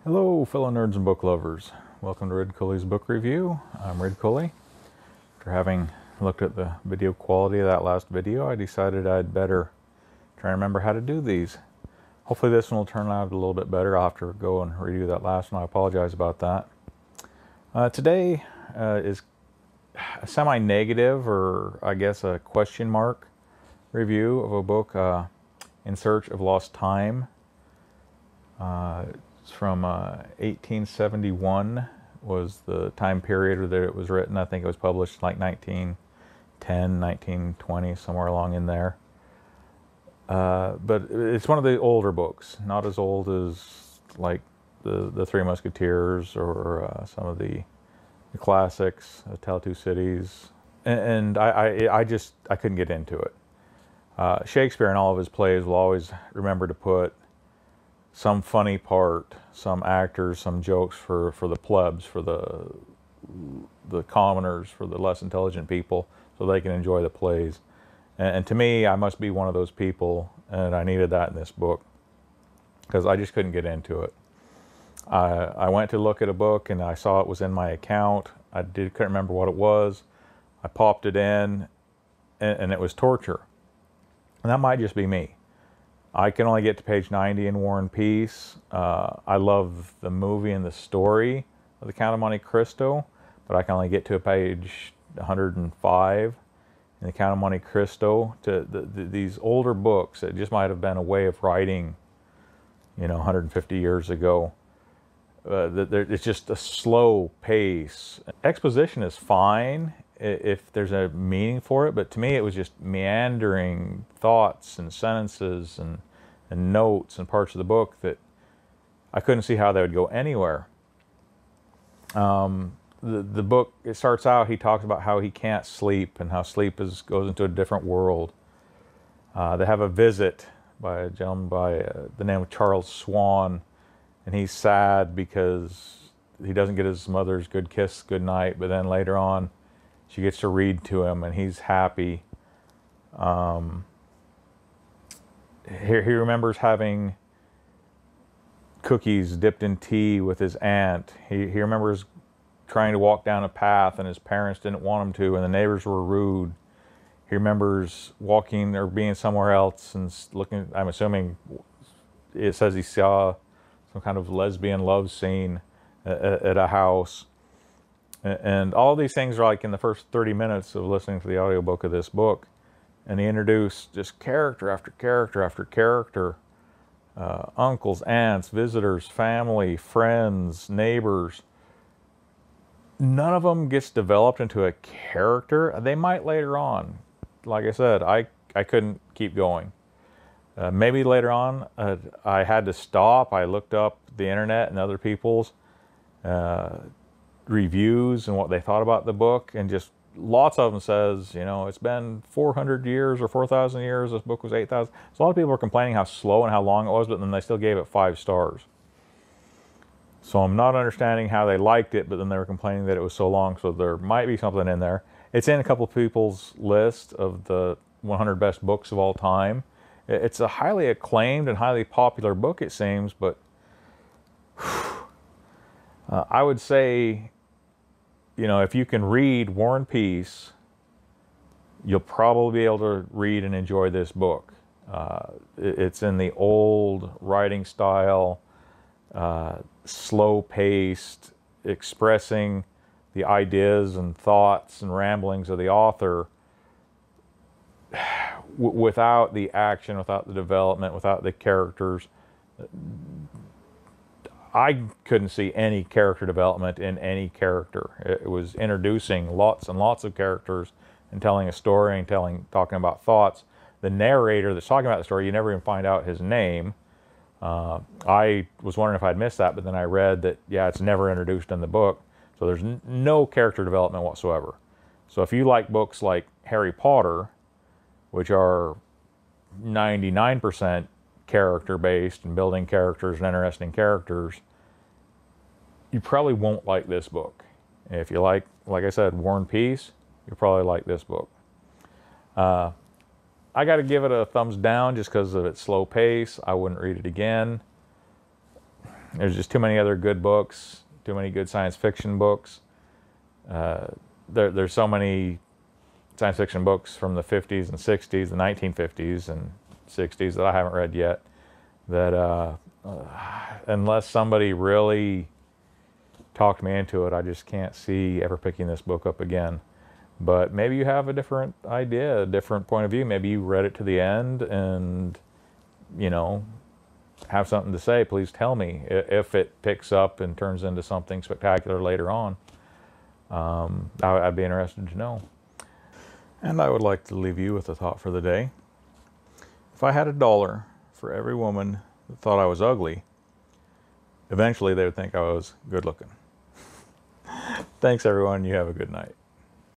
Hello, fellow nerds and book lovers. Welcome to Ridcully's book review. I'm Ridcully. After having looked at the video quality of that last video, I decided I'd better try and remember how to do these. Hopefully this one will turn out a little bit better. I'll have to go and redo that last one. I apologize about that. Today is a semi-negative, or I guess a question mark review of a book, In Search of Lost Time. It's from 1871 was the time period that it was written. I think it was published like 1910, 1920, somewhere along in there. But it's one of the older books, not as old as like the Three Musketeers or some of the classics, Tale of Two Cities. And I couldn't get into it. Shakespeare in all of his plays will always remember to put some funny part, some actors, some jokes for the plebs, for the commoners, for the less intelligent people, so they can enjoy the plays. And to me, I must be one of those people, and I needed that in this book, because I just couldn't get into it. I went to look at a book, and I saw it was in my account. Couldn't remember what it was. I popped it in, and it was torture. And that might just be me. I can only get to page 90 in War and Peace. I love the movie and the story of the Count of Monte Cristo, but I can only get to page 105 in the Count of Monte Cristo. These older books, it just might have been a way of writing, 150 years ago. It's just a slow pace. Exposition is fine if there's a meaning for it, but to me it was just meandering thoughts and sentences and notes and parts of the book that I couldn't see how they would go anywhere. The book, it starts out, he talks about how he can't sleep and how sleep goes into a different world. They have a visit by a gentleman by the name of Charles Swan, and he's sad because he doesn't get his mother's good kiss goodnight, but then later on she gets to read to him, and he's happy. He remembers having cookies dipped in tea with his aunt. He remembers trying to walk down a path, and his parents didn't want him to, and the neighbors were rude. He remembers walking or being somewhere else and looking, I'm assuming it says he saw some kind of lesbian love scene at a house. And all these things are like in the first 30 minutes of listening to the audiobook of this book. And he introduced just character after character after character. Uncles, aunts, visitors, family, friends, neighbors. None of them gets developed into a character. They might later on. Like I said, I couldn't keep going. Maybe later on I had to stop. I looked up the internet and other people's reviews and what they thought about the book, and just lots of them says, it's been 400 years or 4,000 years, this book was 8,000. So a lot of people were complaining how slow and how long it was, but then they still gave it 5 stars. So I'm not understanding how they liked it, but then they were complaining that it was so long, so there might be something in there. It's in a couple of people's list of the 100 best books of all time. It's a highly acclaimed and highly popular book, it seems, but I would say, if you can read War and Peace, you'll probably be able to read and enjoy this book. It's in the old writing style, slow-paced, expressing the ideas and thoughts and ramblings of the author without the action, without the development, without the characters. I couldn't see any character development in any character. It was introducing lots and lots of characters and telling a story and talking about thoughts. The narrator that's talking about the story, you never even find out his name. I was wondering if I'd missed that, but then I read that, yeah, it's never introduced in the book. So there's no character development whatsoever. So if you like books like Harry Potter, which are 99% character-based and building characters and interesting characters, you probably won't like this book. If you like I said, War and Peace, you'll probably like this book. I got to give it a thumbs down just because of its slow pace. I wouldn't read it again. There's just too many other good books, too many good science fiction books. There's so many science fiction books from the 50s and 60s, the 1950s and 60s that I haven't read yet, that unless somebody really talked me into it, I just can't see ever picking this book up again. But maybe you have a different idea, a different point of view. Maybe you read it to the end and, you know, have something to say. Please tell me if it picks up and turns into something spectacular later on. I'd be interested to know. And I would like to leave you with a thought for the day. If I had $1 for every woman that thought I was ugly, eventually they would think I was good looking. Thanks everyone. You have a good night.